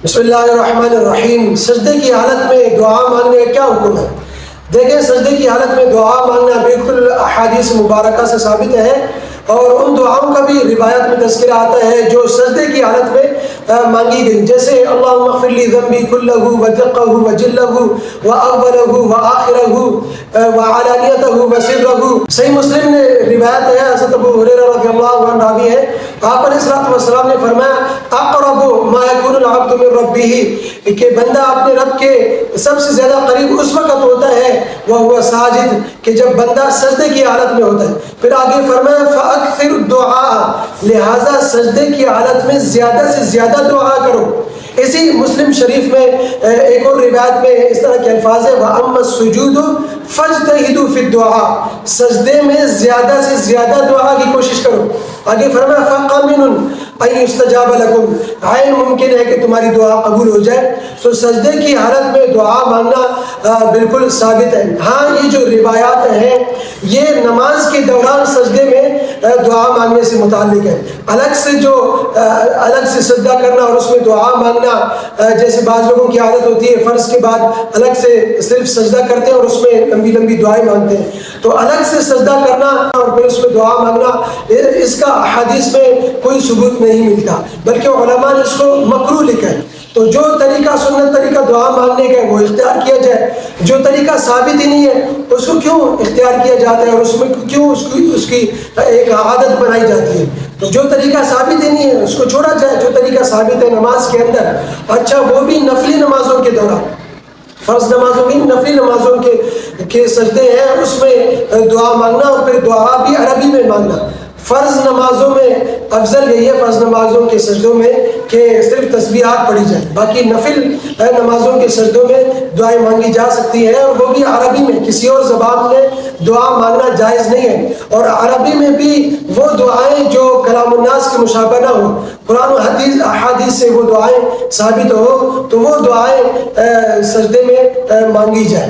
بسم اللہ الرحمن الرحیم۔ سجدے کی حالت میں دعا مانگنے کا کیا حکم ہے؟ دیکھیں، سجدے کی حالت میں دعا مانگنا بالکل احادیث مبارکہ سے ثابت ہے، اور ان دعاؤں کا بھی روایت میں تذکرہ آتا ہے جو سجدے کی حالت میں مانگی گئی، جیسے اللہم اغفر لی ذنبی کلہ ودقہ وجلہ واولہ وآخرہ وعلانیتہ وسرہ۔ صحیح مسلم نے روایت ہے، حضرت ابو ہریرہ رضی اللہ عنہ راوی ہے، آپ علیہ الصلوۃ والسلام نے فرمایا اقرب ما یکون العبد من ربہ، کہ بندہ اپنے رب کے سب سے زیادہ قریب اس وقت ہوتا ہے وہو ساجد، کہ جب بندہ سجدے کی حالت میں ہوتا ہے۔ پھر آگے فرمایا فاکثر الدعاء، لہذا سجدے کی حالت میں زیادہ سے زیادہ دعا کرو۔ اسی مسلم شریف میں ایک اور روایت میں اس طرح کے الفاظ ہے وَأَمَّا السُّجُودُ فَاجْتَهِدُوا فِي الدُّعَاء، سجدے میں زیادہ سے زیادہ دعا کی کوشش کرو۔ آگے فرمایا فَقَمِنٌ أَن يُسْتَجَابَ لَكُمْ، عین ممکن ہے کہ تمہاری دعا قبول ہو جائے۔ تو سجدے کی حالت میں دعا مانگنا بالکل ثابت ہے۔ ہاں، یہ جو روایات ہیں یہ نماز کے دوران سجدے میں دعا مانگنے سے متعلق ہے۔ الگ سے سجدہ کرنا اور اس میں دعا مانگنا، جیسے بعض لوگوں کی عادت ہوتی ہے فرض کے بعد الگ سے صرف سجدہ کرتے ہیں اور اس میں لمبی لمبی دعائیں مانگتے ہیں، تو الگ سے سجدہ کرنا اور پھر اس میں دعا مانگنا، اس کا حدیث میں کوئی ثبوت نہیں ملتا، بلکہ علماء نے اس کو مکروہ لکھا ہے۔ تو جو طریقہ سنت طریقہ دعا مانگنے کا ہے وہ اختیار کیا جائے، جو طریقہ ثابت ہی نہیں ہے اس کو کیوں اختیار کیا جاتا ہے اور اس میں کیوں اس کی ایک عادت بنائی جاتی ہے؟ تو جو طریقہ ثابت ہی نہیں ہے اس کو چھوڑا جائے، جو طریقہ ثابت ہے نماز کے اندر، اچھا وہ بھی نفلی نمازوں کے دوران، فرض نمازوں کی نفلی نمازوں کے سجدے ہیں، اس میں دعا مانگنا اور پھر دعا بھی عربی میں مانگنا۔ فرض نمازوں میں افضل یہی ہے، فرض نمازوں کے سجدوں میں کہ صرف تسبیحات پڑھی جائیں، باقی نفل نمازوں کے سجدوں میں دعائیں مانگی جا سکتی ہیں، اور وہ بھی عربی میں، کسی اور زبان میں دعا مانگنا جائز نہیں ہے۔ اور عربی میں بھی وہ دعائیں جو کلام الناس کے مشابہ نہ ہو، قرآن و احادیث سے وہ دعائیں ثابت ہو، تو وہ دعائیں سجدے میں مانگی جائیں۔